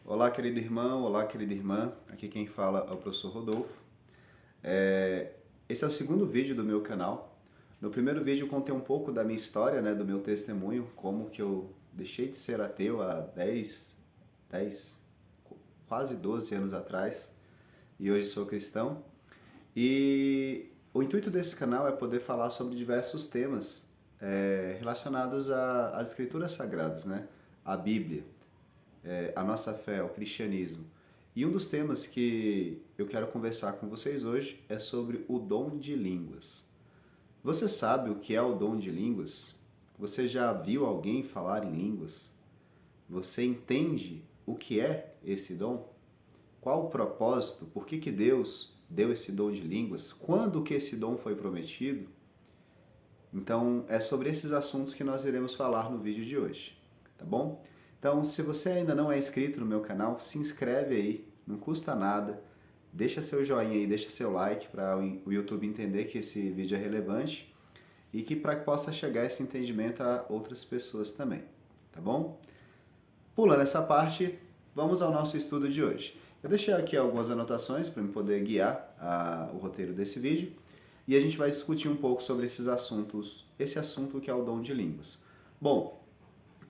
Olá, querido irmão, olá, querida irmã. Aqui quem fala é o professor Rodolfo. Esse é o segundo vídeo do meu canal. No primeiro vídeo eu contei um pouco da minha história, do meu testemunho, como que eu deixei de ser ateu há 10, quase 12 anos atrás e hoje sou cristão. E o intuito desse canal é poder falar sobre diversos temas relacionados às escrituras sagradas, A Bíblia, a nossa fé, o cristianismo. E um dos temas que eu quero conversar com vocês hoje é sobre o dom de línguas. Você sabe o que é o dom de línguas? Você já viu alguém falar em línguas? Você entende o que é esse dom? Qual o propósito? Por que Deus deu esse dom de línguas? Quando que esse dom foi prometido? Então, é sobre esses assuntos que nós iremos falar no vídeo de hoje, tá bom? Então, se você ainda não é inscrito no meu canal, se inscreve aí, não custa nada. Deixa seu joinha aí, deixa seu like para o YouTube entender que esse vídeo é relevante e que para que possa chegar esse entendimento a outras pessoas também, tá bom? Pulando essa parte, vamos ao nosso estudo de hoje. Eu deixei aqui algumas anotações para eu poder guiar o roteiro desse vídeo e a gente vai discutir um pouco sobre esses assuntos, esse assunto que é o dom de línguas. Bom,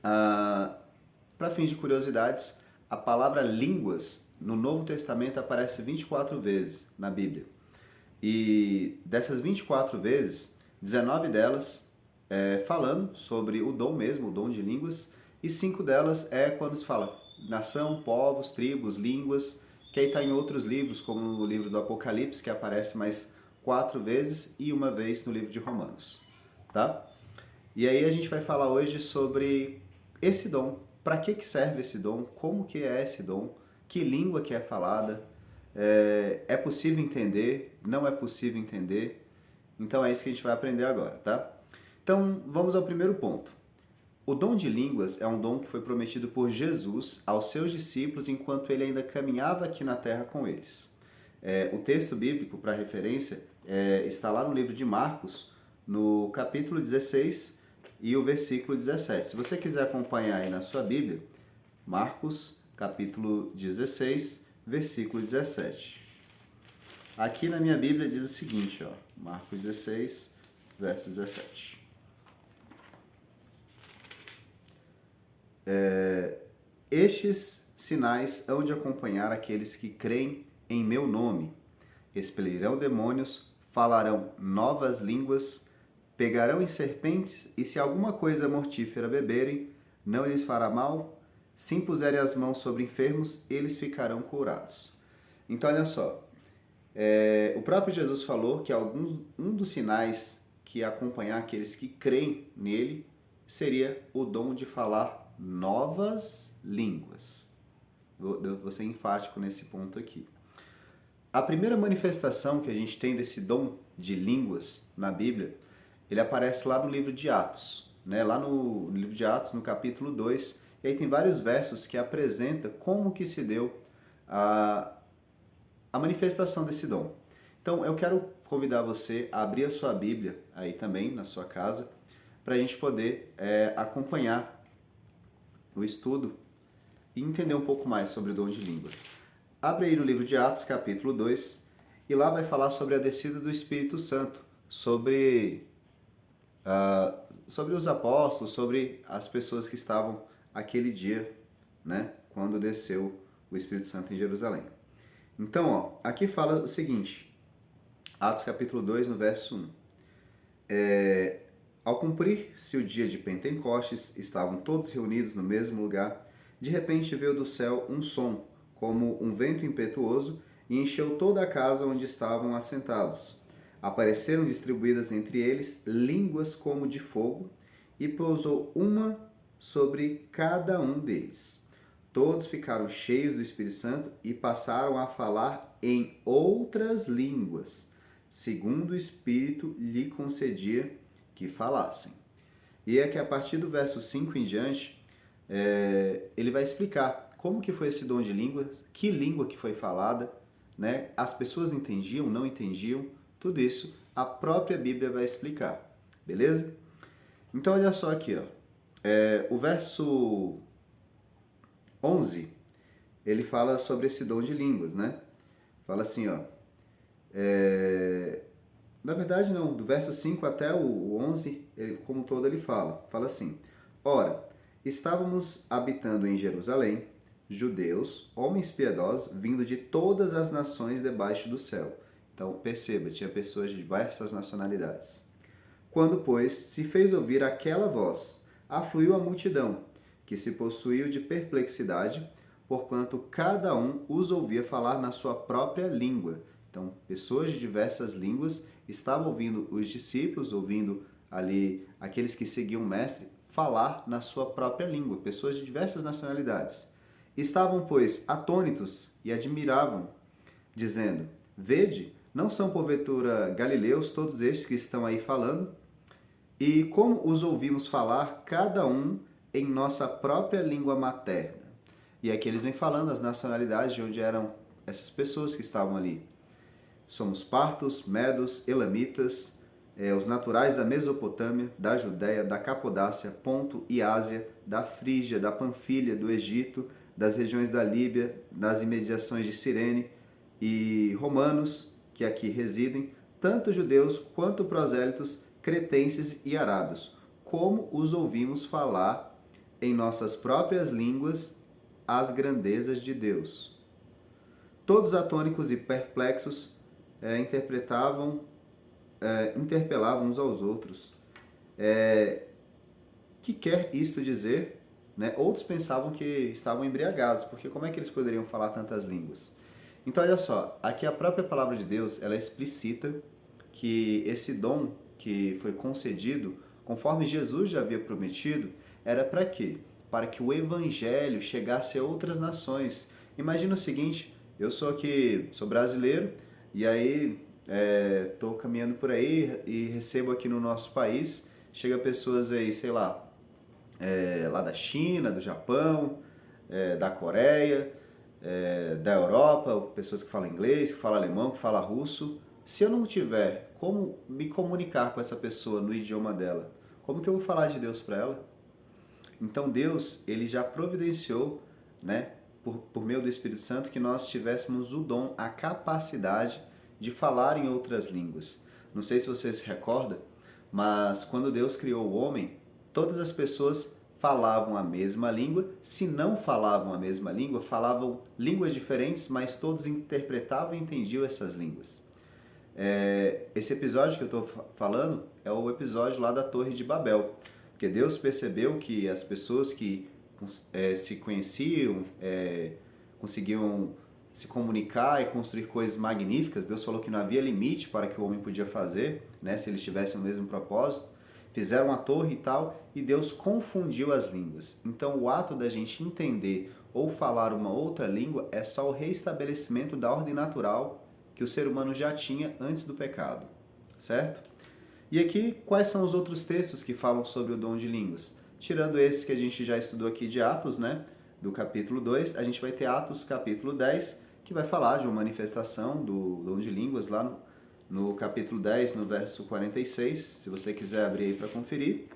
para fim de curiosidades, a palavra línguas no Novo Testamento aparece 24 vezes na Bíblia. E dessas 24 vezes, 19 delas falando sobre o dom mesmo, o dom de línguas, e 5 delas é quando se fala nação, povos, tribos, línguas, que aí está em outros livros, como no livro do Apocalipse, que aparece mais 4 vezes, e uma vez no livro de Romanos, tá? E aí a gente vai falar hoje sobre esse dom. Para que serve esse dom? Como que é esse dom? Que língua que é falada? É possível entender? Não é possível entender? Então é isso que a gente vai aprender agora, tá? Então vamos ao primeiro ponto. O dom de línguas é um dom que foi prometido por Jesus aos seus discípulos enquanto ele ainda caminhava aqui na terra com eles. O texto bíblico, para referência, está lá no livro de Marcos, no capítulo 16 e o versículo 17. Se você quiser acompanhar aí na sua Bíblia, Marcos, capítulo 16, versículo 17. Aqui na minha Bíblia diz o seguinte, Marcos 16, verso 17. Estes sinais hão de acompanhar aqueles que creem em meu nome. Expelirão demônios, falarão novas línguas, pegarão em serpentes, e se alguma coisa mortífera beberem, não lhes fará mal. Se impuserem as mãos sobre enfermos, eles ficarão curados. Então, olha só, o próprio Jesus falou que um dos sinais que acompanhar aqueles que creem nele seria o dom de falar novas línguas. Vou ser enfático nesse ponto aqui. A primeira manifestação que a gente tem desse dom de línguas na Bíblia, ele aparece lá no livro de Atos, lá no livro de Atos, no capítulo 2, e aí tem vários versos que apresentam como que se deu a manifestação desse dom. Então, eu quero convidar você a abrir a sua Bíblia aí também, na sua casa, para a gente poder acompanhar o estudo e entender um pouco mais sobre o dom de línguas. Abre aí no livro de Atos, capítulo 2, e lá vai falar sobre a descida do Espírito Santo, sobre os apóstolos, sobre as pessoas que estavam aquele dia, quando desceu o Espírito Santo em Jerusalém. Então, aqui fala o seguinte, Atos capítulo 2, no verso 1. Ao cumprir-se o dia de Pentecostes, estavam todos reunidos no mesmo lugar. De repente veio do céu um som, como um vento impetuoso, e encheu toda a casa onde estavam assentados. Apareceram distribuídas entre eles línguas como de fogo, e pousou uma sobre cada um deles. Todos ficaram cheios do Espírito Santo e passaram a falar em outras línguas, segundo o Espírito lhe concedia que falassem. E é que a partir do verso 5 em diante, ele vai explicar como que foi esse dom de línguas, que língua que foi falada, as pessoas entendiam, não entendiam, tudo isso a própria Bíblia vai explicar, beleza? Então olha só aqui, o verso 11 ele fala sobre esse dom de línguas, né? Fala assim, ó, na verdade não, do verso 5 até o 11, como um todo ele fala assim, ora, estávamos habitando em Jerusalém, judeus, homens piedosos, vindo de todas as nações debaixo do céu. Então, perceba, tinha pessoas de diversas nacionalidades. Quando, pois, se fez ouvir aquela voz, afluiu a multidão, que se possuiu de perplexidade, porquanto cada um os ouvia falar na sua própria língua. Então, pessoas de diversas línguas estavam ouvindo os discípulos, ouvindo ali aqueles que seguiam o mestre, falar na sua própria língua, pessoas de diversas nacionalidades. Estavam, pois, atônitos e admiravam, dizendo: Vede, não são porventura galileus todos estes que estão aí falando? E como os ouvimos falar, cada um em nossa própria língua materna. E aqui eles vêm falando as nacionalidades de onde eram essas pessoas que estavam ali. Somos partos, medos, elamitas, os naturais da Mesopotâmia, da Judéia, da Capodácia, Ponto e Ásia, da Frígia, da Panfilha, do Egito, das regiões da Líbia, das imediações de Cirene, e romanos que aqui residem, tanto judeus quanto prosélitos, cretenses e arábios, como os ouvimos falar em nossas próprias línguas as grandezas de Deus. Todos atônicos e perplexos interpelavam uns aos outros. Que quer isto dizer? Né? Outros pensavam que estavam embriagados, porque como é que eles poderiam falar tantas línguas? Então, olha só, aqui a própria palavra de Deus, ela explicita que esse dom que foi concedido, conforme Jesus já havia prometido, era para quê? Para que o evangelho chegasse a outras nações. Imagina o seguinte, eu sou aqui, sou brasileiro, e aí estou caminhando por aí e recebo aqui no nosso país, chega pessoas aí, sei lá, lá da China, do Japão, da Coreia, da Europa, pessoas que falam inglês, que falam alemão, que falam russo. Se eu não tiver como me comunicar com essa pessoa no idioma dela, como que eu vou falar de Deus para ela? Então Deus, ele já providenciou, né, por meio do Espírito Santo, que nós tivéssemos o dom, a capacidade de falar em outras línguas. Não sei se você se recorda, mas quando Deus criou o homem, todas as pessoas falavam a mesma língua. Se não falavam a mesma língua, falavam línguas diferentes, mas todos interpretavam e entendiam essas línguas. Esse episódio que eu estou falando é o episódio lá da Torre de Babel, porque Deus percebeu que as pessoas que se conheciam, conseguiam se comunicar e construir coisas magníficas. Deus falou que não havia limite para que o homem podia fazer, né, se eles tivessem o mesmo propósito. Fizeram a torre e tal, e Deus confundiu as línguas. Então, o ato da gente entender ou falar uma outra língua é só o reestabelecimento da ordem natural que o ser humano já tinha antes do pecado, certo? E aqui, quais são os outros textos que falam sobre o dom de línguas? Tirando esses que a gente já estudou aqui de Atos, né, do capítulo 2, a gente vai ter Atos capítulo 10, que vai falar de uma manifestação do dom de línguas lá no capítulo 10, no verso 46, se você quiser abrir aí para conferir.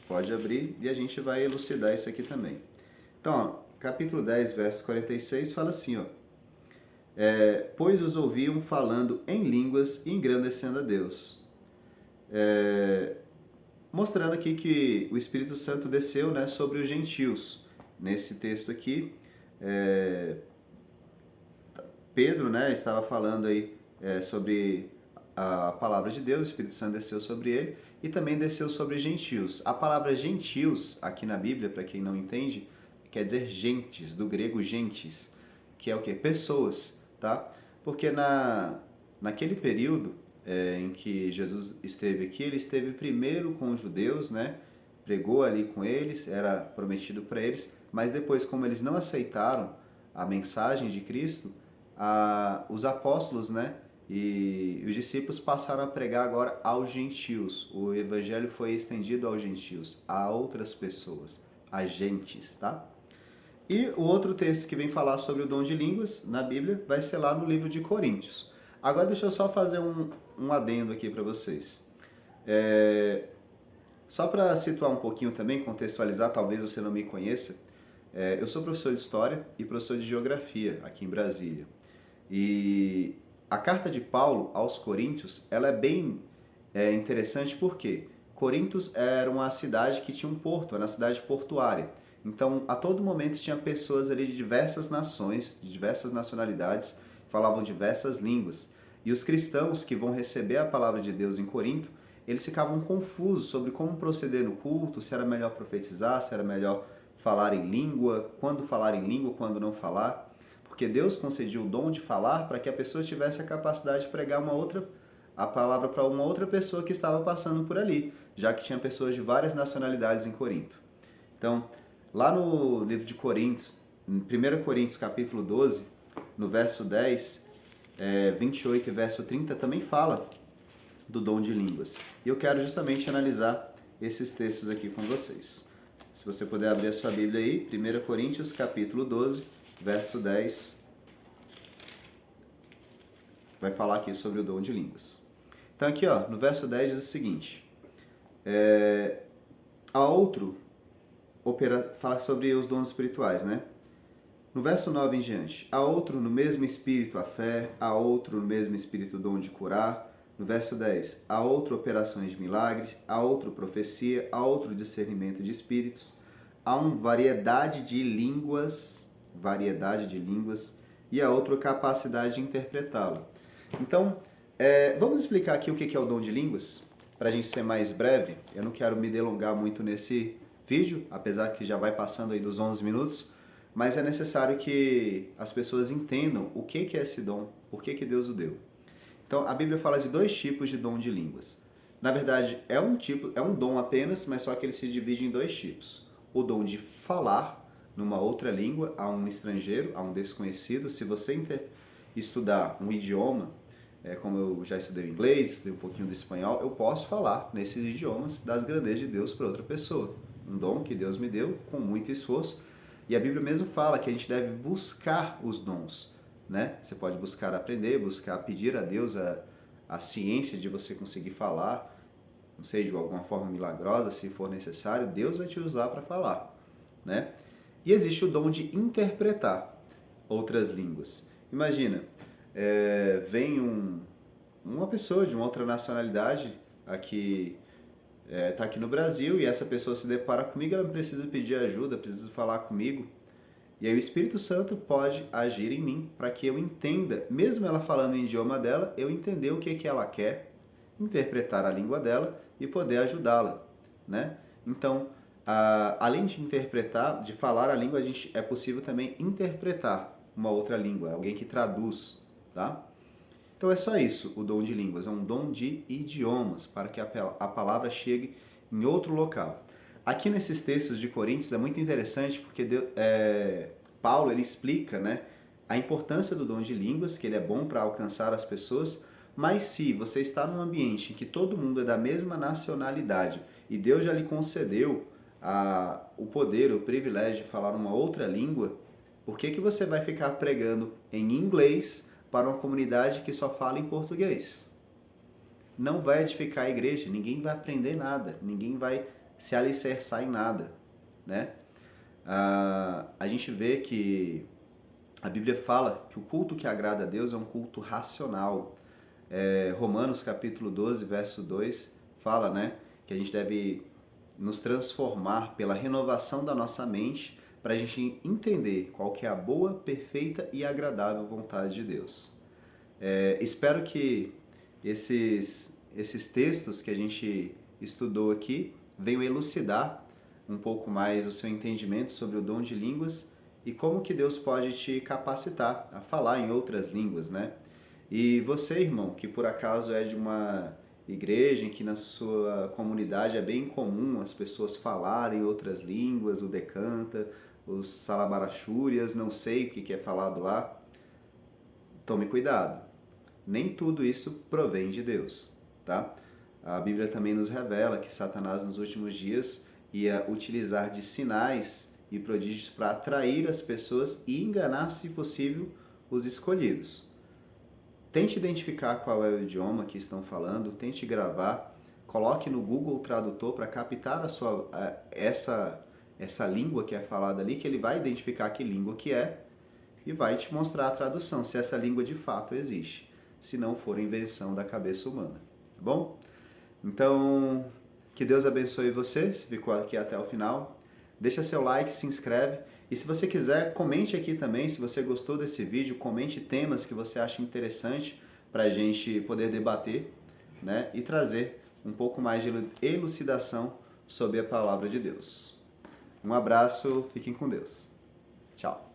Pode abrir e a gente vai elucidar isso aqui também. Então, ó, capítulo 10, verso 46 fala assim, ó. Pois os ouviam falando em línguas e engrandecendo a Deus. Mostrando aqui que o Espírito Santo desceu, né, sobre os gentios. Nesse texto aqui, Pedro, né, estava falando aí sobre a palavra de Deus, o Espírito Santo desceu sobre ele e também desceu sobre gentios. A palavra gentios, aqui na Bíblia, para quem não entende, quer dizer gentes, do grego gentes, que é o quê? Pessoas, tá? Porque naquele período em que Jesus esteve aqui, ele esteve primeiro com os judeus, né? Pregou ali com eles, era prometido para eles, mas depois, como eles não aceitaram a mensagem de Cristo, os apóstolos, né, e os discípulos passaram a pregar agora aos gentios. O evangelho foi estendido aos gentios, a outras pessoas, a gentes, tá? E o outro texto que vem falar sobre o dom de línguas na Bíblia vai ser lá no livro de Coríntios. Agora deixa eu só fazer um adendo aqui para vocês. Só para situar um pouquinho também, contextualizar, talvez você não me conheça, Eu sou professor de História e professor de Geografia aqui em Brasília. E a carta de Paulo aos Coríntios, ela é bem interessante porque Corintos era uma cidade que tinha um porto, era uma cidade portuária. Então, a todo momento tinha pessoas ali de diversas nações, de diversas nacionalidades, falavam diversas línguas. E os cristãos que vão receber a palavra de Deus em Corinto, eles ficavam confusos sobre como proceder no culto, se era melhor profetizar, se era melhor falar em língua, quando não falar. Porque Deus concediu o dom de falar para que a pessoa tivesse a capacidade de pregar a palavra para uma outra pessoa que estava passando por ali, já que tinha pessoas de várias nacionalidades em Corinto. Então, lá no livro de Coríntios, em 1 Coríntios capítulo 12, no verso 10, 28 e verso 30, também fala do dom de línguas. E eu quero justamente analisar esses textos aqui com vocês. Se você puder abrir a sua Bíblia aí, 1 Coríntios capítulo 12, verso 10, vai falar aqui sobre o dom de línguas. Então aqui, ó, no verso 10 diz o seguinte, fala sobre os dons espirituais, né? No verso 9 em diante, há outro no mesmo espírito a fé, há outro no mesmo espírito o dom de curar. No verso 10, há outro operações de milagres, há outro profecia, há outro discernimento de espíritos, há uma variedade de línguas, e há outra capacidade de interpretá-la. Então, vamos explicar aqui o que é o dom de línguas, para a gente ser mais breve. Eu não quero me delongar muito nesse vídeo, apesar que já vai passando aí dos 11 minutos, mas é necessário que as pessoas entendam o que é esse dom, por que Deus o deu. Então, a Bíblia fala de dois tipos de dom de línguas. Na verdade, é um dom apenas, mas só que ele se divide em dois tipos. O dom de falar numa outra língua a um estrangeiro, a um desconhecido. Se você estudar um idioma, como eu já estudei o inglês, estudei um pouquinho do espanhol, eu posso falar nesses idiomas das grandezas de Deus para outra pessoa. Um dom que Deus me deu com muito esforço. E a Bíblia mesmo fala que a gente deve buscar os dons, né? Você pode buscar aprender, buscar pedir a Deus a ciência de você conseguir falar, não sei, de alguma forma milagrosa, se for necessário, Deus vai te usar para falar, né? E existe o dom de interpretar outras línguas. Imagina, vem uma pessoa de uma outra nacionalidade aqui, está aqui no Brasil, e essa pessoa se depara comigo, ela precisa pedir ajuda, precisa falar comigo. E aí o Espírito Santo pode agir em mim para que eu entenda, mesmo ela falando o idioma dela, eu entender o que ela quer, interpretar a língua dela e poder ajudá-la, né? Então, além de interpretar, de falar a língua, é possível também interpretar uma outra língua, alguém que traduz, tá? Então é só isso, o dom de línguas, é um dom de idiomas, para que a palavra chegue em outro local. Aqui nesses textos de Coríntios é muito interessante porque Paulo ele explica, né, a importância do dom de línguas, que ele é bom para alcançar as pessoas, mas se você está num ambiente em que todo mundo é da mesma nacionalidade e Deus já lhe concedeu o poder, o privilégio de falar uma outra língua, por que você vai ficar pregando em inglês para uma comunidade que só fala em português? Não vai edificar a igreja, ninguém vai aprender nada, ninguém vai se alicerçar em nada, né? A gente vê que a Bíblia fala que o culto que agrada a Deus é um culto racional. Romanos capítulo 12, verso 2 fala, né, que a gente deve nos transformar pela renovação da nossa mente para a gente entender qual que é a boa, perfeita e agradável vontade de Deus. Espero que esses textos que a gente estudou aqui venham elucidar um pouco mais o seu entendimento sobre o dom de línguas e como que Deus pode te capacitar a falar em outras línguas, né? E você, irmão, que por acaso é de uma igreja em que na sua comunidade é bem comum as pessoas falarem outras línguas, o decanta, os salabarachúrias, não sei o que é falado lá, tome cuidado. Nem tudo isso provém de Deus, tá? A Bíblia também nos revela que Satanás nos últimos dias ia utilizar de sinais e prodígios para atrair as pessoas e enganar, se possível, os escolhidos. Tente identificar qual é o idioma que estão falando, tente gravar, coloque no Google Tradutor para captar essa essa língua que é falada ali, que ele vai identificar que língua que é e vai te mostrar a tradução, se essa língua de fato existe, se não for invenção da cabeça humana, tá bom? Então, que Deus abençoe você, se ficou aqui até o final. Deixa seu like, se inscreve. E se você quiser, comente aqui também, se você gostou desse vídeo, comente temas que você acha interessante para a gente poder debater, né? E trazer um pouco mais de elucidação sobre a palavra de Deus. Um abraço, fiquem com Deus. Tchau.